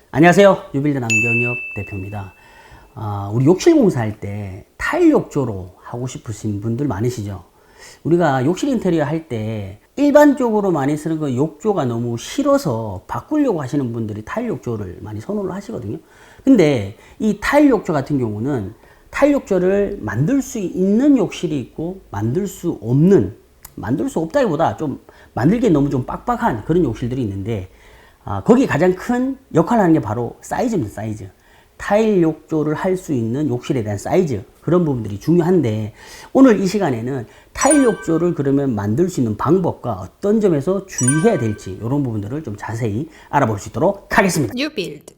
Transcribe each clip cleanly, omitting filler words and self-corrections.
안녕하세요. 뉴빌드 남경엽 대표입니다. 우리 욕실 공사할 때 타일 욕조로 하고 싶으신 분들 많으시죠? 우리가 욕실 인테리어 할 때 일반적으로 많이 쓰는 그 욕조가 너무 싫어서 바꾸려고 하시는 분들이 타일 욕조를 많이 선호를 하시거든요. 근데 이 타일 욕조 같은 경우는 타일 욕조를 만들 수 있는 욕실이 있고 만들 수 없다기보다 좀 만들기에 너무 좀 빡빡한 그런 욕실들이 있는데 거기 가장 큰 역할을 하는 게 바로 사이즈입니다. 사이즈. 타일 욕조를 할 수 있는 욕실에 대한 사이즈, 그런 부분들이 중요한데, 오늘 이 시간에는 타일 욕조를 그러면 만들 수 있는 방법과 어떤 점에서 주의해야 될지 이런 부분들을 좀 자세히 알아볼 수 있도록 하겠습니다. 뉴빌드.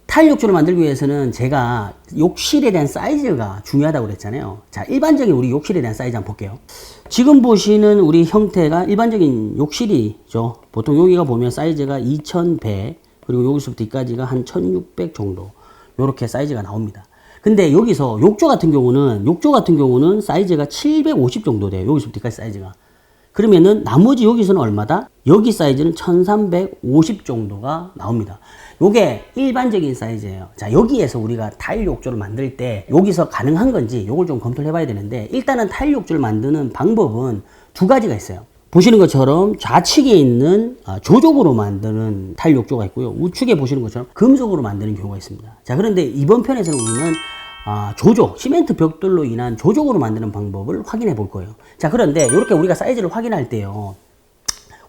타일 욕조를 만들기 위해서는 제가 욕실에 대한 사이즈가 중요하다고 그랬잖아요. 자, 일반적인 우리 욕실에 대한 사이즈 한번 볼게요. 지금 보시는 우리 형태가 일반적인 욕실이죠. 보통 여기가 보면 사이즈가 2100, 그리고 여기서부터 여기까지가 한 1600 정도, 요렇게 사이즈가 나옵니다. 근데 여기서 욕조 같은 경우는 사이즈가 750 정도 돼요. 여기서부터 여기까지 사이즈가. 그러면은 나머지 여기서는 얼마다? 여기 사이즈는 1350 정도가 나옵니다. 요게 일반적인 사이즈예요. 자, 여기에서 우리가 타일 욕조를 만들 때 여기서 가능한 건지 요걸 좀 검토를 해봐야 되는데, 일단은 타일 욕조를 만드는 방법은 두 가지가 있어요. 보시는 것처럼 좌측에 있는 조적으로 만드는 타일 욕조가 있고요. 우측에 보시는 것처럼 금속으로 만드는 경우가 있습니다. 자, 그런데 이번 편에서는 우리는 조적, 시멘트 벽돌로 인한 조적으로 만드는 방법을 확인해 볼 거예요. 자, 그런데 이렇게 우리가 사이즈를 확인할 때요,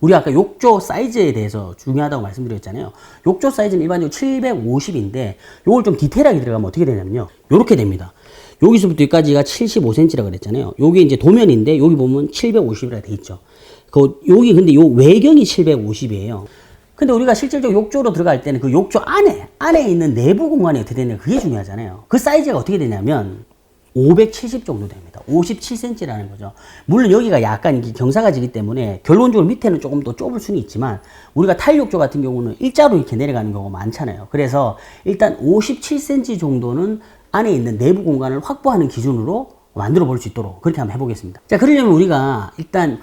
우리 아까 욕조 사이즈에 대해서 중요하다고 말씀드렸잖아요. 욕조 사이즈는 일반적으로 750인데 요걸 좀 디테일하게 들어가면 어떻게 되냐면요, 요렇게 됩니다. 여기서부터 여기까지가 75cm라고 그랬잖아요. 요게 이제 도면인데 여기 보면 750이라 돼 있죠. 여기 근데 요 외경이 750이에요. 근데 우리가 실질적으로 욕조로 들어갈 때는 그 욕조 안에 있는 내부 공간이 어떻게 되냐, 그게 중요하잖아요. 그 사이즈가 어떻게 되냐면 570 정도 됩니다. 57cm라는 거죠. 물론 여기가 약간 이렇게 경사가 지기 때문에 결론적으로 밑에는 조금 더 좁을 수는 있지만, 우리가 타일 욕조 같은 경우는 일자로 이렇게 내려가는 경우가 많잖아요. 그래서 일단 57cm 정도는 안에 있는 내부 공간을 확보하는 기준으로 만들어 볼 수 있도록 그렇게 한번 해보겠습니다. 자, 그러려면 우리가 일단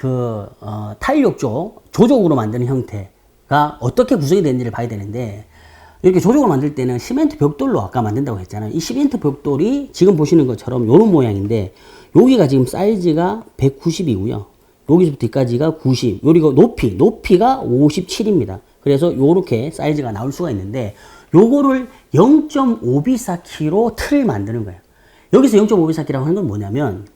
타일 욕조 조적으로 만드는 형태가 어떻게 구성이 되는지를 봐야 되는데, 이렇게 조적으로 만들 때는 시멘트 벽돌로 아까 만든다고 했잖아요. 이 시멘트 벽돌이 지금 보시는 것처럼 이런 모양인데, 여기가 지금 사이즈가 190이고요. 여기서부터 여기까지가 90. 여기가 높이가 57입니다. 그래서 요렇게 사이즈가 나올 수가 있는데, 요거를 0.5B 쌓기로 틀을 만드는 거예요. 여기서 0.5B 쌓기라고 하는 건 뭐냐면,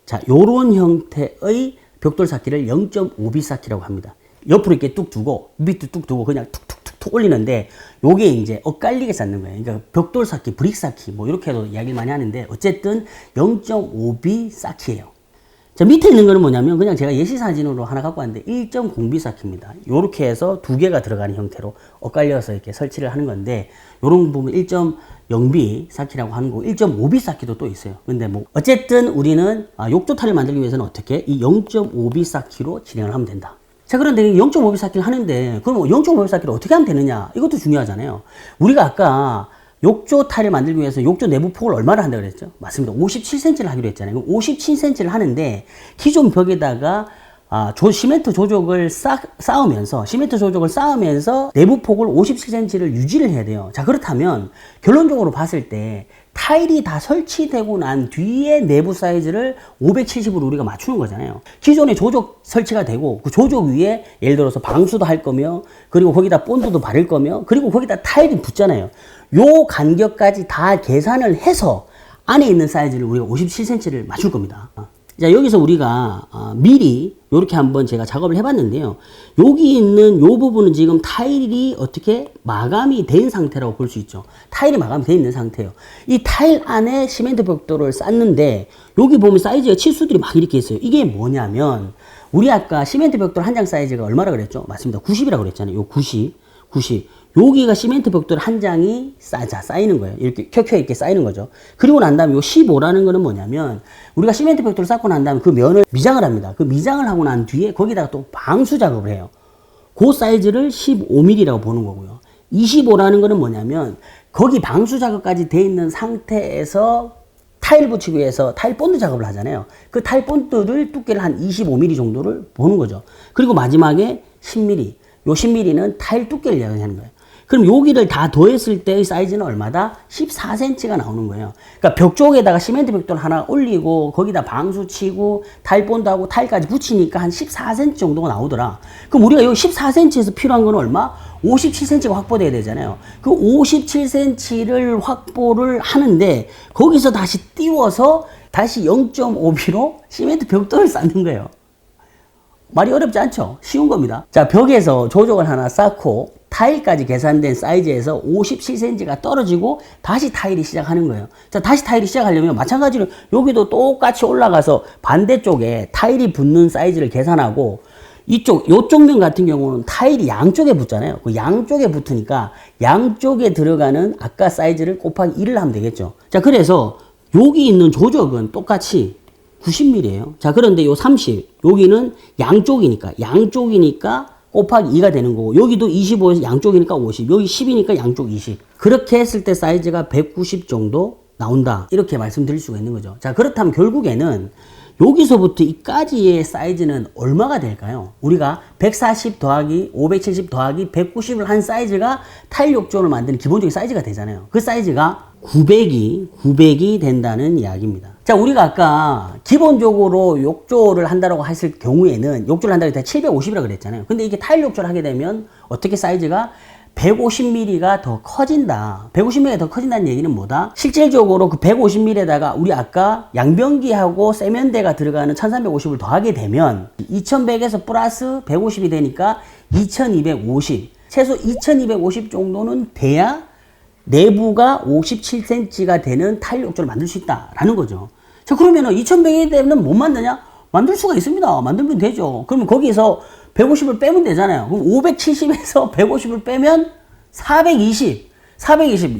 자, 요런 형태의 벽돌 쌓기를 0.5B 쌓기라고 합니다. 옆으로 이렇게 뚝 두고, 밑에 뚝 두고, 그냥 툭툭툭툭 올리는데, 요게 이제 엇갈리게 쌓는 거예요. 그러니까 벽돌 쌓기, 브릭 쌓기, 뭐 이렇게 해도 이야기를 많이 하는데, 어쨌든 0.5B 쌓기예요. 자, 밑에 있는 거는 뭐냐면, 그냥 제가 예시 사진으로 하나 갖고 왔는데 1.0B 쌓기입니다. 요렇게 해서 두 개가 들어가는 형태로 엇갈려서 이렇게 설치를 하는 건데, 요런 부분 1.0B 쌓기라고 하는 거고, 1.5B 쌓기도 또 있어요. 근데 뭐 어쨌든 우리는 욕조 타일을 만들기 위해서는 어떻게? 이 0.5B 쌓기로 진행을 하면 된다. 자, 그런데 0.5B 쌓기를 하는데, 그럼 0.5B 쌓기를 어떻게 하면 되느냐? 이것도 중요하잖아요. 우리가 아까 욕조 타일을 만들기 위해서 욕조 내부 폭을 얼마나 한다고 그랬죠? 맞습니다. 57cm를 하기로 했잖아요. 그럼 57cm를 하는데, 기존 벽에다가 시멘트 조적을 쌓으면서 내부 폭을 57cm를 유지를 해야 돼요. 자, 그렇다면 결론적으로 봤을 때 타일이 다 설치되고 난 뒤에 내부 사이즈를 570으로 우리가 맞추는 거잖아요. 기존에 조적 설치가 되고, 그 조적 위에 예를 들어서 방수도 할 거며, 그리고 거기다 본드도 바를 거며, 그리고 거기다 타일이 붙잖아요. 요 간격까지 다 계산을 해서 안에 있는 사이즈를 우리가 57cm를 맞출 겁니다. 자, 여기서 우리가 미리 이렇게 한번 제가 작업을 해봤는데요. 여기 있는 요 부분은 지금 타일이 어떻게 마감이 된 상태라고 볼 수 있죠. 타일이 마감이 돼 있는 상태예요. 이 타일 안에 시멘트 벽돌을 쌓는데, 여기 보면 사이즈가 치수들이 막 이렇게 있어요. 이게 뭐냐면, 우리 아까 시멘트 벽돌 한 장 사이즈가 얼마라 그랬죠? 맞습니다. 90이라고 그랬잖아요. 요 90. 여기가 시멘트 벽돌 한 장이 쌓이는 거예요. 이렇게 켜켜 있게 쌓이는 거죠. 그리고 난 다음에 요 15라는 거는 뭐냐면, 우리가 시멘트 벽돌을 쌓고 난 다음에 그 면을 미장을 합니다. 그 미장을 하고 난 뒤에 거기다가 또 방수 작업을 해요. 그 사이즈를 15mm라고 보는 거고요. 25라는 거는 뭐냐면, 거기 방수 작업까지 돼 있는 상태에서 타일 붙이기 위해서 타일 본드 작업을 하잖아요. 그 타일 본드를 두께를 한 25mm 정도를 보는 거죠. 그리고 마지막에 10mm. 요 10mm는 타일 두께를 이야기하는 거예요. 그럼 여기를 다 더했을 때의 사이즈는 얼마다? 14cm가 나오는 거예요. 그러니까 벽 쪽에다가 시멘트 벽돌 하나 올리고 거기다 방수 치고 타일본드 하고 타일까지 붙이니까 한 14cm 정도가 나오더라. 그럼 우리가 여기 14cm에서 필요한 건 얼마? 57cm가 확보돼야 되잖아요. 그 57cm를 확보를 하는데 거기서 다시 띄워서 다시 0.5mm 시멘트 벽돌을 쌓는 거예요. 말이 어렵지 않죠? 쉬운 겁니다. 자, 벽에서 조적을 하나 쌓고 타일까지 계산된 사이즈에서 57cm가 떨어지고 다시 타일이 시작하는 거예요. 자, 다시 타일이 시작하려면 마찬가지로 여기도 똑같이 올라가서 반대쪽에 타일이 붙는 사이즈를 계산하고 요쪽 면 같은 경우는 타일이 양쪽에 붙잖아요. 그 양쪽에 붙으니까 양쪽에 들어가는 아까 사이즈를 곱하기 1을 하면 되겠죠. 자, 그래서 여기 있는 조적은 똑같이 90mm예요. 자, 그런데 요 30, 여기는 양쪽이니까 곱하기 2가 되는 거고, 여기도 25에서 양쪽이니까 50, 여기 10이니까 양쪽 20. 그렇게 했을 때 사이즈가 190 정도 나온다. 이렇게 말씀드릴 수가 있는 거죠. 자, 그렇다면 결국에는 여기서부터 이까지의 사이즈는 얼마가 될까요? 우리가 140 더하기 570 더하기 190을 한 사이즈가 타일 욕조를 만드는 기본적인 사이즈가 되잖아요. 그 사이즈가 900이 된다는 이야기입니다. 자, 우리가 아까 기본적으로 욕조를 한다고 했을 경우에는 욕조를 한다고 했을 때 750이라고 그랬잖아요. 근데 이게 타일 욕조를 하게 되면 어떻게 사이즈가 150mm가 더 커진다. 150mm가 더 커진다는 얘기는 뭐다? 실질적으로 그 150mm에다가 우리 아까 양변기하고 세면대가 들어가는 1350을 더하게 되면 2100에서 플러스 150이 되니까 2250. 최소 2250 정도는 돼야 내부가 57cm가 되는 타일 욕조를 만들 수 있다라는 거죠. 자, 그러면은 2100이 되면 못 만드냐? 만들 수가 있습니다. 만들면 되죠. 그러면 거기서 150을 빼면 되잖아요. 그럼 570에서 150을 빼면 420.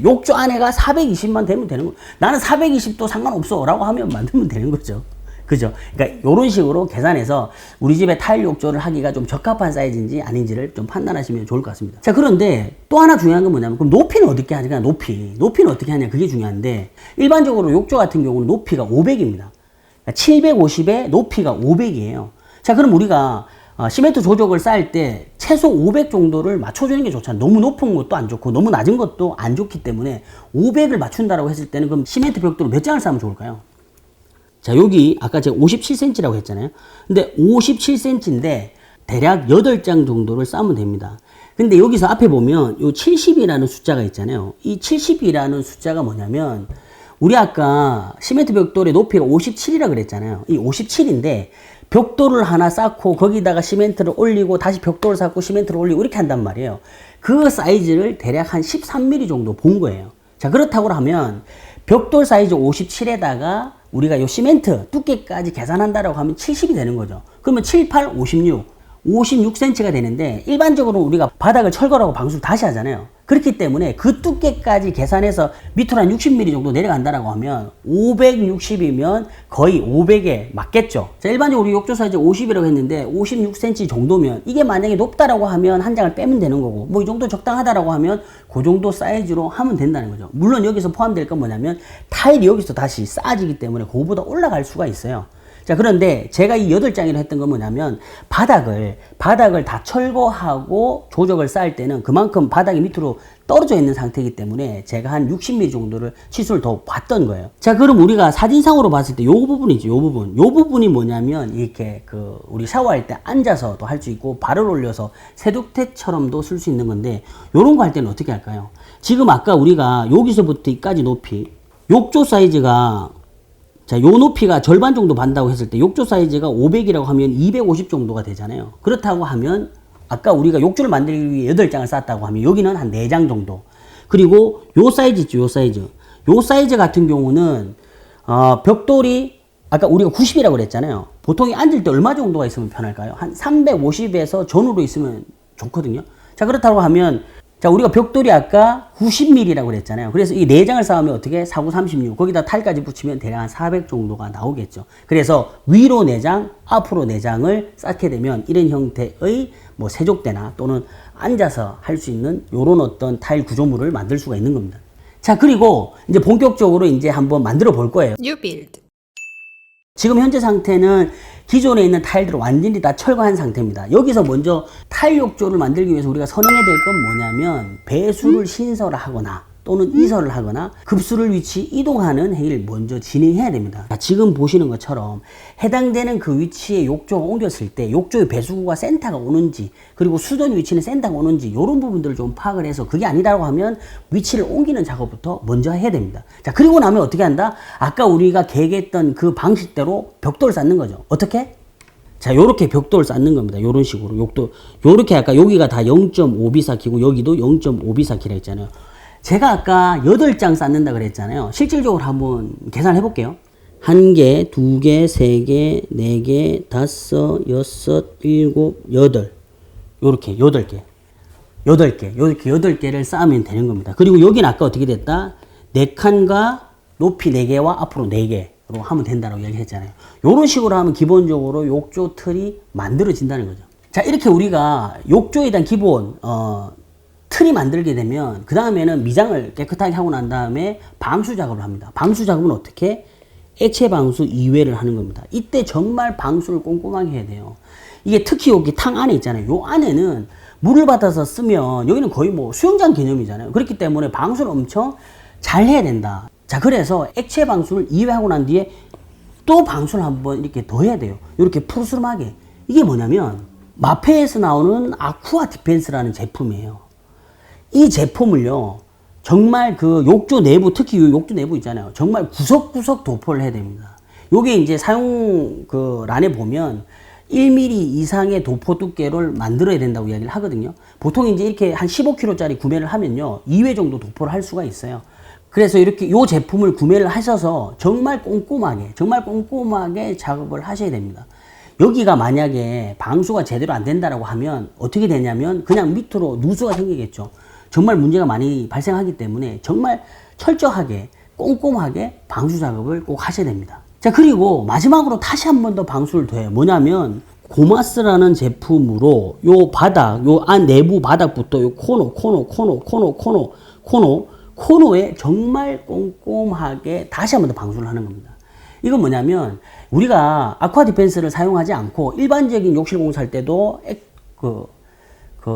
욕조 안에가 420만 되면 되는 거예요. 나는 420도 상관없어 라고 하면 만들면 되는 거죠. 그죠? 그러니까 이런 식으로 계산해서 우리 집에 타일 욕조를 하기가 좀 적합한 사이즈인지 아닌지를 좀 판단하시면 좋을 것 같습니다. 자, 그런데 또 하나 중요한 건 뭐냐면, 그럼 높이는 어떻게 하냐? 높이는 어떻게 하냐? 그게 중요한데, 일반적으로 욕조 같은 경우는 높이가 500입니다. 750에 높이가 500이에요. 자, 그럼 우리가 시멘트 조적을 쌓을 때 최소 500 정도를 맞춰주는 게 좋잖아요. 너무 높은 것도 안 좋고 너무 낮은 것도 안 좋기 때문에 500을 맞춘다고 했을 때는 그럼 시멘트 벽돌을 몇 장을 쌓으면 좋을까요? 자, 여기 아까 제가 57cm라고 했잖아요. 근데 57cm인데 대략 8장 정도를 쌓으면 됩니다. 근데 여기서 앞에 보면 이 70이라는 숫자가 있잖아요. 이 70이라는 숫자가 뭐냐면, 우리 아까 시멘트 벽돌의 높이가 57이라 그랬잖아요. 이 57인데 벽돌을 하나 쌓고 거기다가 시멘트를 올리고 다시 벽돌을 쌓고 시멘트를 올리고 이렇게 한단 말이에요. 그 사이즈를 대략 한 13mm 정도 본 거예요. 자, 그렇다고 하면 벽돌 사이즈 57에다가 우리가 요 시멘트 두께까지 계산한다라고 하면 70이 되는 거죠. 그러면 7, 8, 56cm가 되는데, 일반적으로 우리가 바닥을 철거하고 방수를 다시 하잖아요. 그렇기 때문에 그 두께까지 계산해서 밑으로 한 60mm 정도 내려간다라고 하면 560이면 거의 500에 맞겠죠. 자, 일반적으로 우리 욕조 사이즈 50이라고 했는데 56cm 정도면 이게 만약에 높다라고 하면 한 장을 빼면 되는 거고, 뭐 이 정도 적당하다라고 하면 그 정도 사이즈로 하면 된다는 거죠. 물론 여기서 포함될 건 뭐냐면 타일이 여기서 다시 쌓아지기 때문에 그거보다 올라갈 수가 있어요. 자, 그런데 제가 이 8장이라 했던 건 뭐냐면, 바닥을 다 철거하고 조적을 쌓을 때는 그만큼 바닥이 밑으로 떨어져 있는 상태이기 때문에 제가 한 60mm 정도를 치수를 더 봤던 거예요. 자, 그럼 우리가 사진상으로 봤을 때 요 부분이죠. 요 부분이 뭐냐면, 이렇게 우리 샤워할 때 앉아서도 할 수 있고 발을 올려서 세둑대처럼도 쓸 수 있는 건데, 요런 거 할 때는 어떻게 할까요? 지금 아까 우리가 여기서부터 이까지 높이, 욕조 사이즈가, 자, 요 높이가 절반 정도 반다고 했을 때 욕조 사이즈가 500이라고 하면 250 정도가 되잖아요. 그렇다고 하면 아까 우리가 욕조를 만들기 위해 8장을 쌓았다고 하면 여기는 한 4장 정도. 그리고 요 사이즈 있죠, 요 사이즈. 요 사이즈 같은 경우는 벽돌이 아까 우리가 90이라고 그랬잖아요. 보통 앉을 때 얼마 정도가 있으면 편할까요? 한 350에서 전후로 있으면 좋거든요. 자, 그렇다고 하면, 자, 우리가 벽돌이 아까 90mm라고 그랬잖아요. 그래서 이 4장을 쌓으면 어떻게? 4, 9, 36. 거기다 타일까지 붙이면 대략 한 400 정도가 나오겠죠. 그래서 위로 4장, 앞으로 4장을 쌓게 되면 이런 형태의 뭐 세족대나 또는 앉아서 할 수 있는 요런 어떤 타일 구조물을 만들 수가 있는 겁니다. 자, 그리고 이제 본격적으로 이제 한번 만들어 볼 거예요. New build. 지금 현재 상태는 기존에 있는 타일들을 완전히 다 철거한 상태입니다. 여기서 먼저 타일 욕조를 만들기 위해서 우리가 선행해야 될 건 뭐냐면 배수를 신설하거나 또는 이설을 하거나 급수를 위치 이동하는 행위를 먼저 진행해야 됩니다. 지금 보시는 것처럼 해당되는 그 위치에 욕조가 옮겼을 때 욕조의 배수구가 센터가 오는지 그리고 수전 위치는 센터가 오는지 이런 부분들을 좀 파악을 해서 그게 아니라고 하면 위치를 옮기는 작업부터 먼저 해야 됩니다. 자, 그리고 나면 어떻게 한다? 아까 우리가 계획했던 그 방식대로 벽돌을 쌓는 거죠. 어떻게? 자, 요렇게 벽돌을 쌓는 겁니다. 요런 식으로 욕도 요렇게 아까 여기가 다 0.5비사키고 여기도 0.5비사키라 했잖아요. 제가 아까 8장 쌓는다 그랬잖아요. 실질적으로 한번 계산해 볼게요. 1개, 2개, 3개, 4개, 5, 6, 7, 8. 요렇게 8개. 8개. 이렇게 8개를 쌓으면 되는 겁니다. 그리고 여기는 아까 어떻게 됐다? 4칸과 높이 4개와 앞으로 4개로 하면 된다고 얘기했잖아요. 요런 식으로 하면 기본적으로 욕조 틀이 만들어진다는 거죠. 자, 이렇게 우리가 욕조에 대한 기본, 틀이 만들게 되면 그 다음에는 미장을 깨끗하게 하고 난 다음에 방수 작업을 합니다. 방수 작업은 어떻게? 액체 방수 2회를 하는 겁니다. 이때 정말 방수를 꼼꼼하게 해야 돼요. 이게 특히 여기 탕 안에 있잖아요. 요 안에는 물을 받아서 쓰면 여기는 거의 뭐 수영장 개념이잖아요. 그렇기 때문에 방수를 엄청 잘 해야 된다. 자, 그래서 액체 방수를 2회 하고 난 뒤에 또 방수를 한번 이렇게 더 해야 돼요. 이렇게 푸르스름하게. 이게 뭐냐면 마페에서 나오는 아쿠아 디펜스라는 제품이에요. 이 제품을요, 정말 그 욕조 내부, 특히 이 욕조 내부 있잖아요. 정말 구석구석 도포를 해야 됩니다. 요게 이제 사용 그 란에 보면 1mm 이상의 도포 두께를 만들어야 된다고 이야기를 하거든요. 보통 이제 이렇게 한 15kg짜리 구매를 하면요, 2회 정도 도포를 할 수가 있어요. 그래서 이렇게 요 제품을 구매를 하셔서 정말 꼼꼼하게 작업을 하셔야 됩니다. 여기가 만약에 방수가 제대로 안 된다라고 하면 어떻게 되냐면 그냥 밑으로 누수가 생기겠죠. 정말 문제가 많이 발생하기 때문에 정말 철저하게 꼼꼼하게 방수 작업을 꼭 하셔야 됩니다. 자, 그리고 마지막으로 다시 한 번 더 방수를 더 해요. 뭐냐면 고마스라는 제품으로 요 바닥, 요 안 내부 바닥부터 요 코너에 정말 꼼꼼하게 다시 한 번 더 방수를 하는 겁니다. 이건 뭐냐면 우리가 아쿠아 디펜스를 사용하지 않고 일반적인 욕실 공사할 때도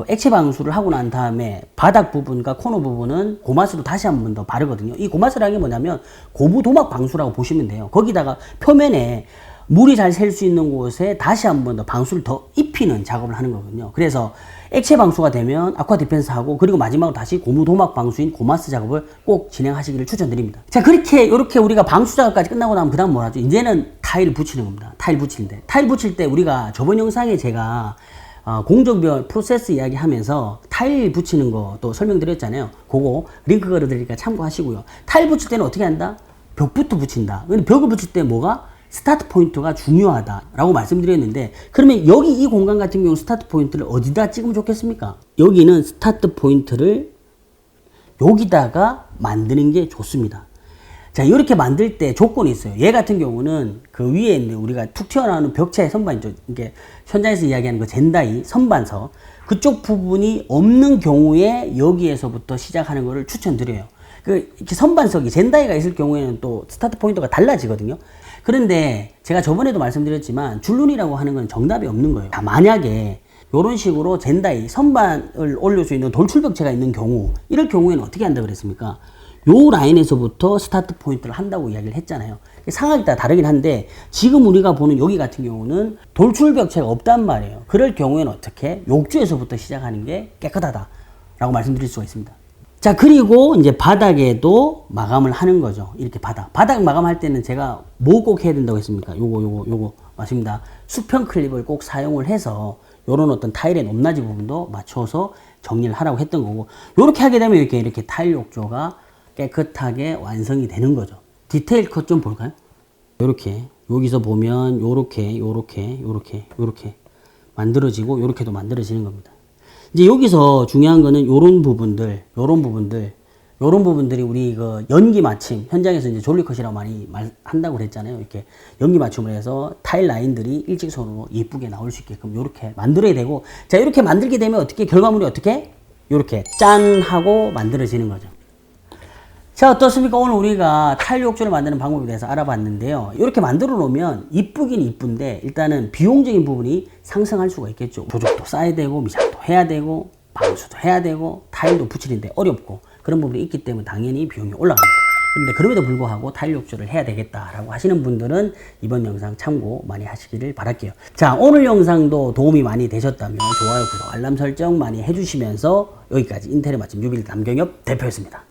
액체 방수를 하고 난 다음에 바닥 부분과 코너 부분은 고마스로 다시 한 번 더 바르거든요. 이 고마스라는 게 뭐냐면 고무 도막 방수라고 보시면 돼요. 거기다가 표면에 물이 잘 셀 수 있는 곳에 다시 한 번 더 방수를 더 입히는 작업을 하는 거거든요. 그래서 액체 방수가 되면 아쿠아 디펜스하고 그리고 마지막으로 다시 고무 도막 방수인 고마스 작업을 꼭 진행하시기를 추천드립니다. 자, 이렇게 우리가 방수 작업까지 끝나고 나면 그 다음 뭘 하죠? 이제는 타일을 붙이는 겁니다. 타일 붙일 때 우리가 저번 영상에 제가 공정별 프로세스 이야기 하면서 타일 붙이는 거 또 설명드렸잖아요. 그거 링크 걸어드리니까 참고하시고요. 타일 붙일 때는 어떻게 한다? 벽부터 붙인다. 근데 벽을 붙일 때 뭐가? 스타트 포인트가 중요하다라고 말씀드렸는데, 그러면 여기 이 공간 같은 경우 스타트 포인트를 어디다 찍으면 좋겠습니까? 여기는 스타트 포인트를 여기다가 만드는 게 좋습니다. 자, 이렇게 만들 때 조건이 있어요. 얘 같은 경우는 그 위에 있는 우리가 툭 튀어나오는 벽체 선반 있죠. 이게 현장에서 이야기하는 거 젠다이 선반서 그쪽 부분이 없는 경우에 여기에서부터 시작하는 거를 추천드려요. 이렇게 선반석이 젠다이가 있을 경우에는 또 스타트 포인트가 달라지거든요. 그런데 제가 저번에도 말씀드렸지만 줄눈이라고 하는 건 정답이 없는 거예요. 자, 만약에 이런 식으로 젠다이 선반을 올릴 수 있는 돌출벽체가 있는 경우, 이럴 경우에는 어떻게 한다고 그랬습니까? 요 라인에서부터 스타트 포인트를 한다고 이야기를 했잖아요. 상황에 따라 다르긴 한데 지금 우리가 보는 여기 같은 경우는 돌출벽체가 없단 말이에요. 그럴 경우에는 어떻게? 욕조에서부터 시작하는 게 깨끗하다라고 말씀드릴 수가 있습니다. 자, 그리고 이제 바닥에도 마감을 하는 거죠. 이렇게 바닥 마감할 때는 제가 뭐 꼭 해야 된다고 했습니까? 요거 맞습니다. 수평 클립을 꼭 사용을 해서 요런 어떤 타일의 높낮이 부분도 맞춰서 정리를 하라고 했던 거고, 요렇게 하게 되면 이렇게 타일 욕조가 깨끗하게 완성이 되는 거죠. 디테일 컷 좀 볼까요? 요렇게 여기서 보면 요렇게 만들어지고 요렇게도 만들어지는 겁니다. 이제 여기서 중요한 거는 요런 부분들이 우리 그 연기 맞춤, 현장에서 이제 졸리컷이라고 많이 한다고 그랬잖아요. 이렇게 연기 맞춤을 해서 타일 라인들이 일직선으로 예쁘게 나올 수 있게끔 요렇게 만들어야 되고, 자, 이렇게 만들게 되면 어떻게 결과물이 어떻게? 요렇게 짠 하고 만들어지는 거죠. 자, 어떻습니까? 오늘 우리가 타일 욕조를 만드는 방법에 대해서 알아봤는데요. 이렇게 만들어 놓으면 이쁘긴 이쁜데 일단은 비용적인 부분이 상승할 수가 있겠죠. 조적도 쌓아야 되고 미장도 해야 되고 방수도 해야 되고 타일도 붙이는데 어렵고 그런 부분이 있기 때문에 당연히 비용이 올라갑니다. 그런데 그럼에도 불구하고 타일 욕조를 해야 되겠다라고 하시는 분들은 이번 영상 참고 많이 하시기를 바랄게요. 자, 오늘 영상도 도움이 많이 되셨다면 좋아요, 구독, 알람 설정 많이 해주시면서 여기까지 인테리어 맛집 뉴빌드 남경엽 대표였습니다.